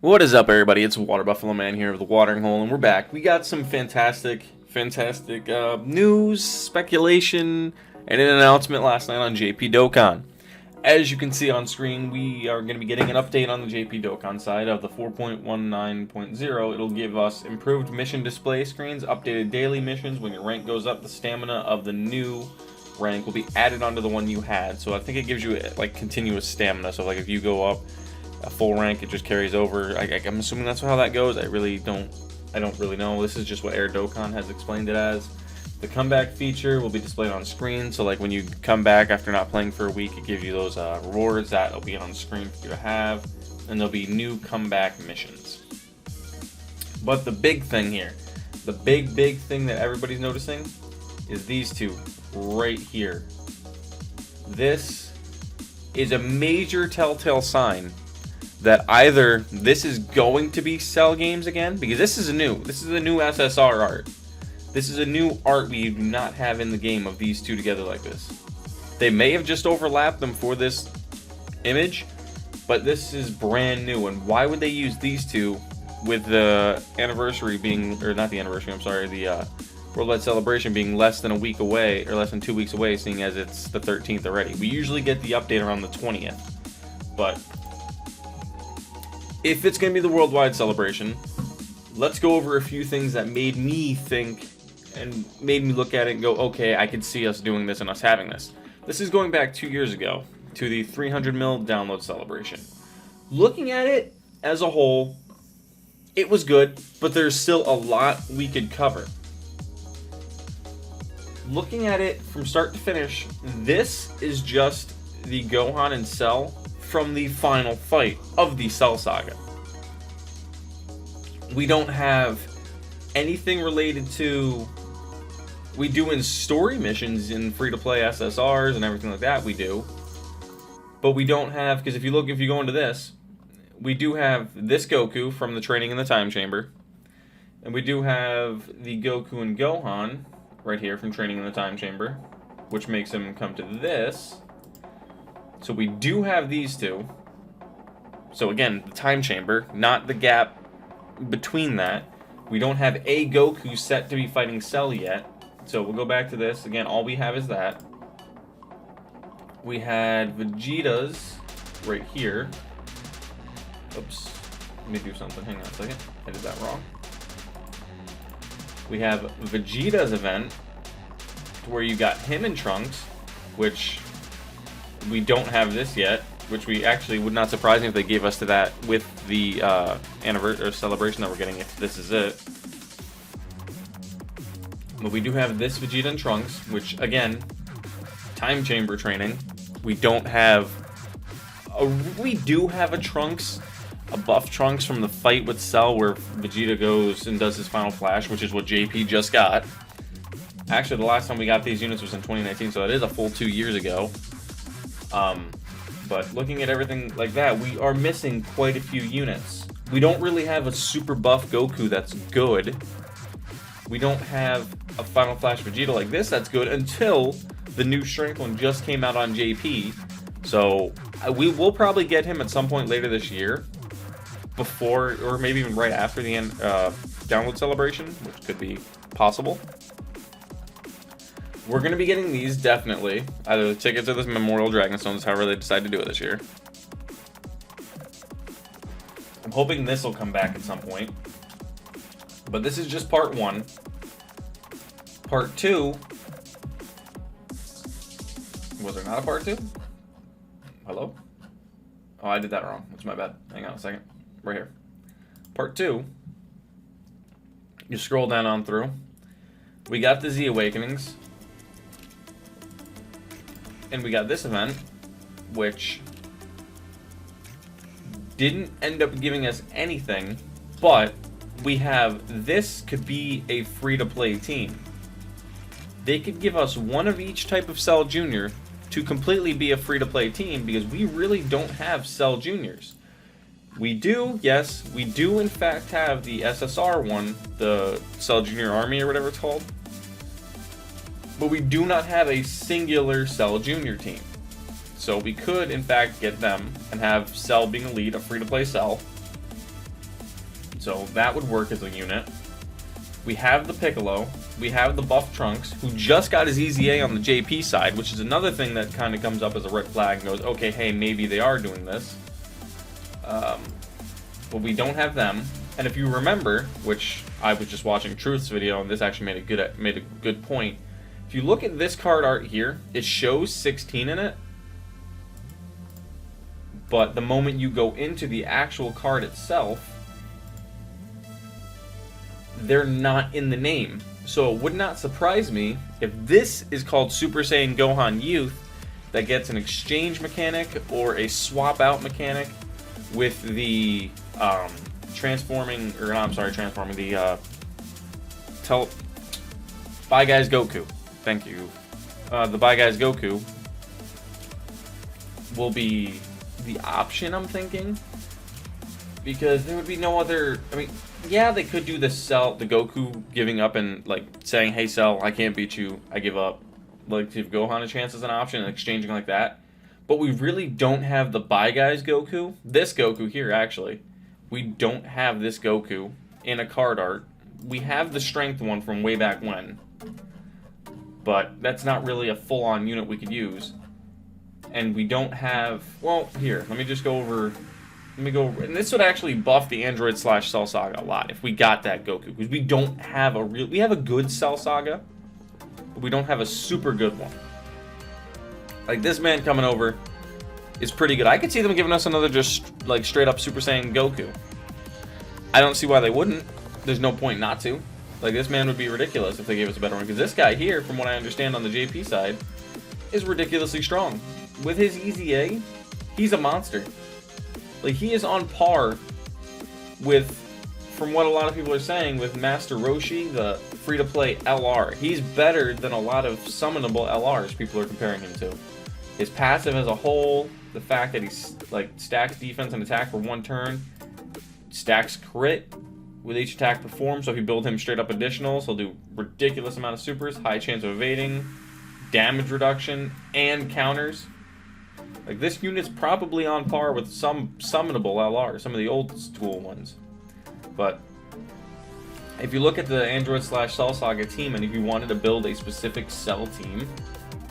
What is up, everybody? It's Water Buffalo Man here of the Watering Hole, and we're back. We got some fantastic news, speculation, and an announcement last night on JP Dokkan. As you can see on screen, we are going to be getting an update on the JP Dokkan side of the 4.19.0. It'll give us improved mission display screens, updated daily missions. When your rank goes up, the stamina of the new rank will be added onto the one you had. So I think it gives you like continuous stamina. So like if you go up a full rank, it just carries over. I'm assuming that's how that goes. I don't really know. This is just what Air Dokkan has explained it as. The comeback feature will be displayed on screen, so like when you come back after not playing for a week, it gives you those rewards that will be on screen for you to have, and there'll be new comeback missions. But the big thing here, the big thing that everybody's noticing is these two right here. This is a major telltale sign that either this is going to be Cell games again, because this is a new SSR art. This is a new art we do not have in the game of these two together like this. They may have just overlapped them for this image, but this is brand new. And why would they use these two with the anniversary being, or not the anniversary, I'm sorry, the Worldwide Celebration being less than a week away, or less than 2 weeks away, seeing as it's the 13th already. We usually get the update around the 20th, but if it's going to be the Worldwide Celebration, let's go over a few things that made me think and made me look at it and go, okay, I could see us doing this and us having this. This is going back 2 years ago to the 300 mil download celebration. Looking at it as a whole, it was good, but there's still a lot we could cover. Looking at it from start to finish, this is just the Gohan and Cell from the final fight of the Cell Saga. We don't have anything related to, we do in story missions in free-to-play SSRs and everything like that, we do. But we don't have, because if you go into this, we do have this Goku from the training in the time chamber. And we do have the Goku and Gohan right here from training in the time chamber, which makes him come to this. So we do have these two. So again, the time chamber, not the gap between that. We don't have a Goku set to be fighting Cell yet. So we'll go back to this. Again, all we have is that. We had Vegeta's right here. Oops. Let me do something. Hang on a second. I did that wrong. We have Vegeta's event, where you got him in Trunks, which we don't have this yet, which we actually would not surprise me if they gave us to that with the anniversary or celebration that we're getting, if this is it. But we do have this Vegeta and Trunks, which again, time chamber training. We do have a Trunks, a buff Trunks from the fight with Cell, where Vegeta goes and does his final flash, which is what JP just got. Actually, the last time we got these units was in 2019, so that is a full 2 years ago. But looking at everything like that, we are missing quite a few units. We don't really have a super buff Goku that's good. We don't have a Final Flash Vegeta like this that's good until the new Shrink one just came out on JP. So we will probably get him at some point later this year, before or maybe even right after the download celebration, which could be possible. We're going to be getting these, definitely. Either the tickets or the Memorial Dragonstones, however they decide to do it this year. I'm hoping this will come back at some point. But this is just part 1. Part 2... Was there not a part 2? Hello? Oh, I did that wrong. That's my bad. Hang on a second. Right here. Part 2. You scroll down on through. We got the Z Awakenings. And we got this event, which didn't end up giving us anything, but we have, this could be a free-to-play team. They could give us one of each type of Cell Jr. to completely be a free-to-play team, because we really don't have Cell Juniors. We do, yes, we do in fact have the SSR one, the Cell Junior Army or whatever it's called. But we do not have a singular Cell Junior team. So we could, in fact, get them and have Cell being a lead, a free-to-play Cell. So that would work as a unit. We have the Piccolo. We have the buff Trunks, who just got his EZA on the JP side, which is another thing that kind of comes up as a red flag and goes, okay, hey, maybe they are doing this. But we don't have them. And if you remember, which I was just watching Truth's video, and this actually made a good point. If you look at this card art here, it shows 16 in it. But the moment you go into the actual card itself, they're not in the name. So it would not surprise me if this is called Super Saiyan Gohan Youth that gets an exchange mechanic or a swap out mechanic with the transforming the Bye Guys Goku. Thank you. The Bye Guys Goku will be the option, I'm thinking, because there would be no other. I mean, yeah, they could do the Goku giving up and like saying, "Hey, Cell, I can't beat you, I give up." Like, give Gohan a chance as an option and exchanging like that. But we really don't have the Bye Guys Goku. This Goku here, actually, we don't have this Goku in a card art. We have the Strength one from way back when, but that's not really a full-on unit we could use. And we don't have. Well, here, let me just go over. Let me go over, and this would actually buff the Android / Cell Saga a lot if we got that Goku, because we don't have a real. We have a good Cell Saga, but we don't have a super good one. Like, this man coming over is pretty good. I could see them giving us another just like straight up Super Saiyan Goku. I don't see why they wouldn't. There's no point not to. Like, this man would be ridiculous if they gave us a better one, because this guy here, from what I understand on the JP side, is ridiculously strong. With his EZA, he's a monster. Like, he is on par with, from what a lot of people are saying, with Master Roshi, the free-to-play LR. He's better than a lot of summonable LRs people are comparing him to. His passive as a whole, the fact that he's like stacks defense and attack for one turn, stacks crit with each attack performed, so if you build him straight up additionals, he'll do ridiculous amount of supers, high chance of evading, damage reduction, and counters. Like, this unit's probably on par with some summonable LR, some of the old school ones. But if you look at the Android / Cell Saga team, and if you wanted to build a specific Cell team,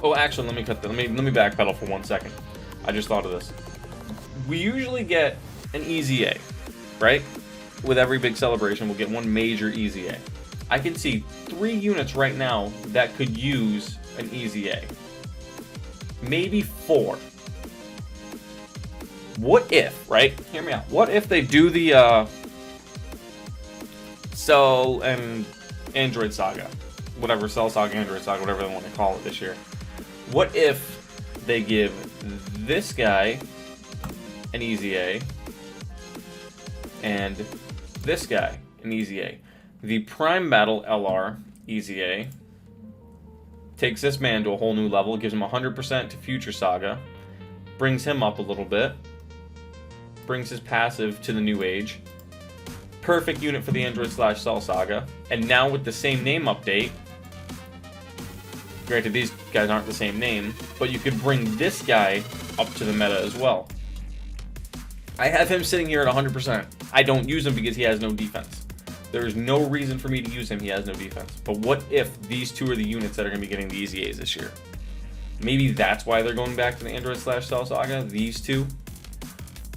oh, actually, let me cut that. Let me backpedal for 1 second. I just thought of this. We usually get an EZA, right? With every big celebration, we'll get one major EZA. I can see 3 units right now that could use an EZA. Maybe 4. What if, right? Hear me out. What if they do the Cell and Android Saga? Whatever, Cell Saga, Android Saga, whatever they want to call it this year. What if they give this guy an EZA and this guy an EZA? The Prime Battle LR EZA takes this man to a whole new level, gives him 100% to Future Saga, brings him up a little bit, brings his passive to the new age. Perfect unit for the Android / Cell Saga. And now with the same name update, granted these guys aren't the same name, but you could bring this guy up to the meta as well. I have him sitting here at 100%. I don't use him because he has no defense. There is no reason for me to use him, he has no defense. But what if these two are the units that are going to be getting the EZAs this year? Maybe that's why they're going back to the Android / Cell Saga, these two.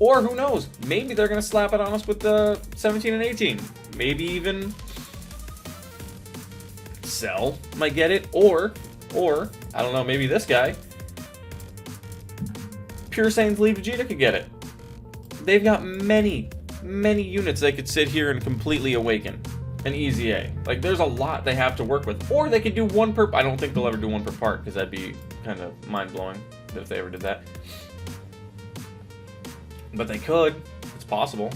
Or who knows? Maybe they're going to slap it on us with the 17 and 18. Maybe even Cell might get it. Or, I don't know, maybe this guy, Pure Saiyan's Lee Vegeta could get it. They've got many units they could sit here and completely awaken an EZA. Like, there's a lot they have to work with. Or they could do one per. I don't think they'll ever do one per part, because that'd be kind of mind-blowing if they ever did that. But they could. It's possible.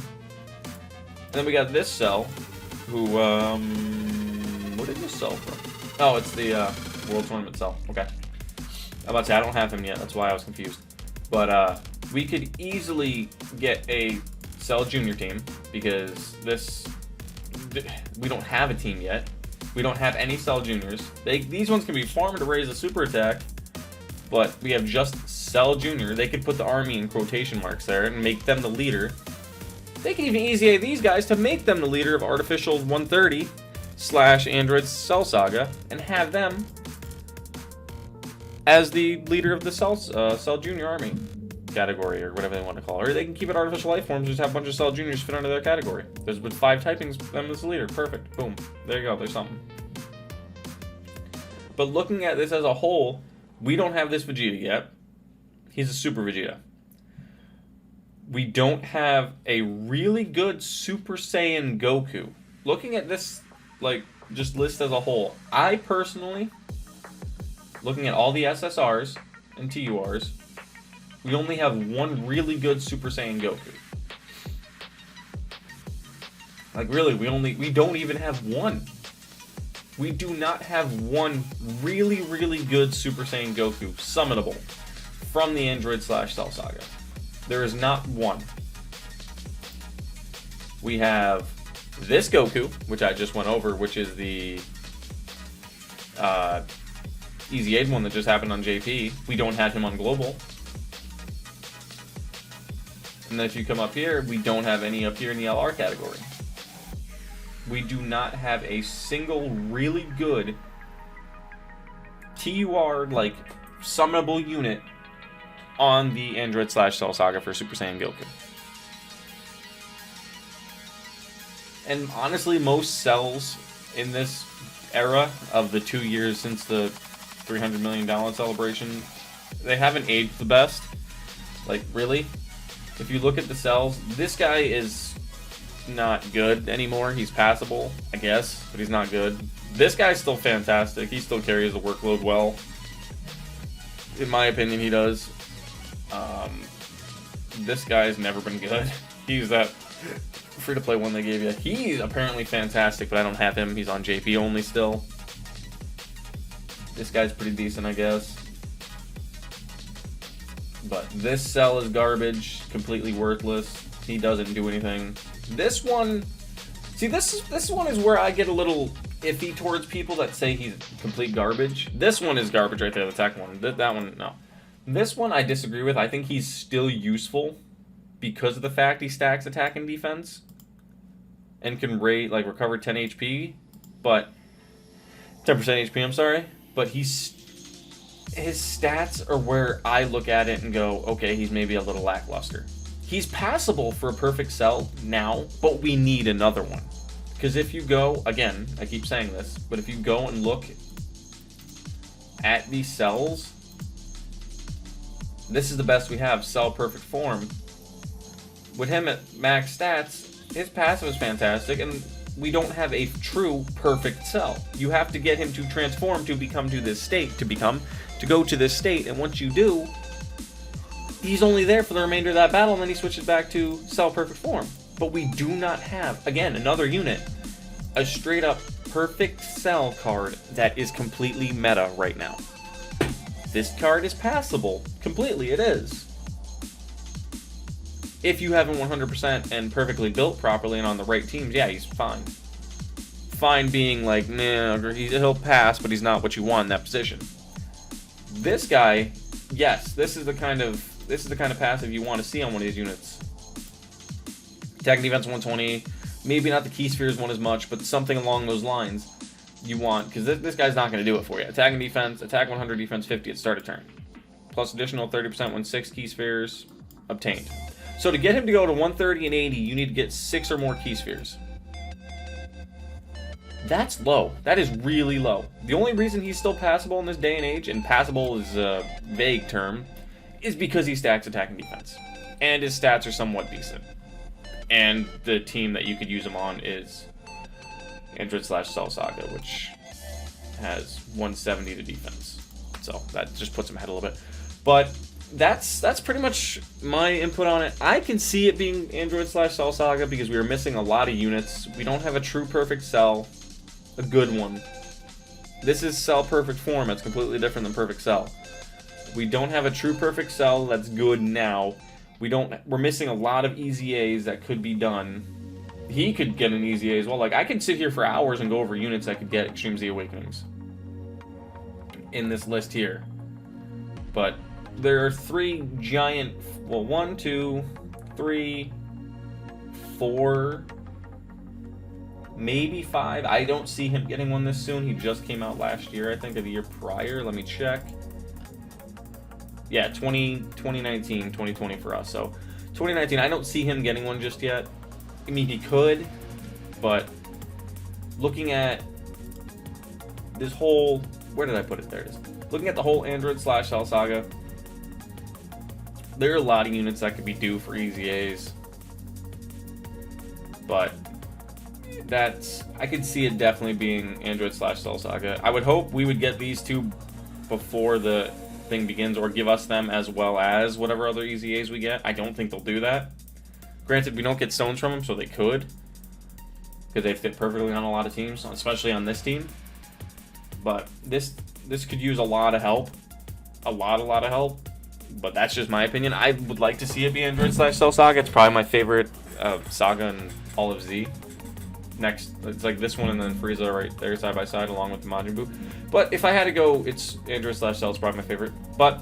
And then we got this Cell, who, what did this Cell from? Oh, it's the World Tournament Cell. Okay. I'm about to say, I don't have him yet. That's why I was confused. But we could easily get a Cell Junior team, because we don't have a team yet. We don't have any Cell Juniors. These ones can be farmed to raise a super attack, but we have just Cell Junior. They could put the army in quotation marks there and make them the leader. They can even EZA these guys to make them the leader of Artificial 130 / Android Cell Saga and have them as the leader of the Cell Junior Army category, or whatever they want to call it. Or they can keep it Artificial Life Forms, just have a bunch of Cell Juniors fit under their category. There's with 5 typings, them as the leader. Perfect. Boom. There you go. There's something. But looking at this as a whole, we don't have this Vegeta yet. He's a Super Vegeta. We don't have a really good Super Saiyan Goku. Looking at this, like, just list as a whole, I personally, looking at all the SSRs and TURs, we only have one really good Super Saiyan Goku. Like, really, we don't even have one. We do not have one really, really good Super Saiyan Goku summonable from the Android / Cell Saga. There is not one. We have this Goku, which I just went over, which is the Easy Aid one that just happened on JP. We don't have him on Global. And then if you come up here, we don't have any up here in the LR category. We do not have a single really good TUR, like, summonable unit on the Android / Cell Saga for Super Saiyan Goku. And honestly, most cells in this era of the 2 years since the $300 million celebration, they haven't aged the best. Like, really? If you look at the cells, this guy is not good anymore. He's passable, I guess, but he's not good. This guy's still fantastic. He still carries the workload well. In my opinion, he does. This guy's never been good. He's that free-to-play one they gave you. He's apparently fantastic, but I don't have him. He's on JP only still. This guy's pretty decent, I guess. But this cell is garbage, completely worthless. He doesn't do anything. This one, see, this one is where I get a little iffy towards people that say he's complete garbage. This one is garbage right there, the tech one. That one, no. This one I disagree with. I think he's still useful because of the fact he stacks attack and defense and can recover 10 HP, but 10% HP, I'm sorry. But his stats are where I look at it and go, okay, he's maybe a little lackluster. He's passable for a perfect cell now, but we need another one. Because if you go, again, I keep saying this, but if you go and look at these cells, this is the best we have, Cell Perfect Form. With him at max stats, his passive is fantastic, and we don't have a true perfect cell. You have to get him to transform to go to this state, and once you do, he's only there for the remainder of that battle, and then he switches back to Cell Perfect Form. But we do not have, again, another unit, a straight up perfect cell card that is completely meta right now. This card is passable. Completely, it is. If you have him 100% and perfectly built properly and on the right teams, yeah, he's fine. Fine being like, nah, he'll pass, but he's not what you want in that position. This guy, yes, this is the kind of passive you want to see on one of these units. Attack and defense 120, maybe not the key spheres one as much, but something along those lines you want, because this guy's not going to do it for you. Attack and defense, attack 100, defense 50 at start of turn. Plus additional 30% when 6 key spheres obtained. So to get him to go to 130 and 80, you need to get 6 or more key spheres. That's low. That is really low. The only reason he's still passable in this day and age, and passable is a vague term, is because he stacks attack and defense. And his stats are somewhat decent. And the team that you could use him on is Android / Cell Saga, which has 170 to defense. So that just puts him ahead a little bit. But that's pretty much my input on it. I can see it being Android / Cell Saga because we are missing a lot of units. We don't have a true perfect cell, a good one. This is Cell Perfect Form. It's completely different than Perfect Cell. We don't have a true perfect cell that's good now. We're missing a lot of easy A's that could be done. He could get an easy A as well. Like, I could sit here for hours and go over units that could get Extreme Z Awakenings in this list here. But there are 3 giant, well, 1, 2, 3, 4, maybe 5. I don't see him getting one this soon. He just came out last year, I think, or the year prior. Let me check. Yeah, 2019, 2020 for us. So 2019, I don't see him getting one just yet. I mean, he could, but looking at this whole, where did I put it? There it is. Looking at the whole Android/Cell Saga, there are a lot of units that could be due for EZAs, but I could see it definitely being Android/Cell Saga. I would hope we would get these two before the thing begins, or give us them as well as whatever other EZAs we get. I don't think they'll do that. Granted, we don't get stones from them, so they could, because they fit perfectly on a lot of teams, especially on this team. But this could use a lot of help, a lot of help. But that's just my opinion. I would like to see it be Android/Cell Saga. It's probably my favorite Saga in all of Z. Next, it's like this one and then Frieza right there side by side along with the Majin Buu. But if I had to go, it's Android/Cell is probably my favorite. But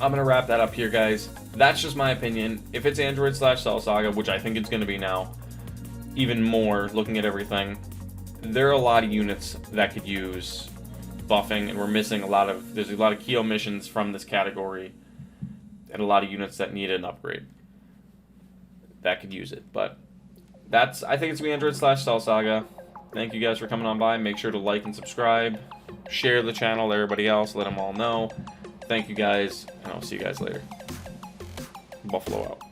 I'm gonna wrap that up here, guys. That's just my opinion. If it's Android/Cell Saga, which I think it's gonna be now, even more looking at everything, there are a lot of units that could use buffing, and we're missing there's a lot of key omissions from this category, and a lot of units that need an upgrade that could use it. But I think it's gonna be Android/Cell Saga. Thank you guys for coming on by. Make sure to like and subscribe, share the channel to everybody else, let them all know. Thank you guys, and I'll see you guys later. Buffalo out.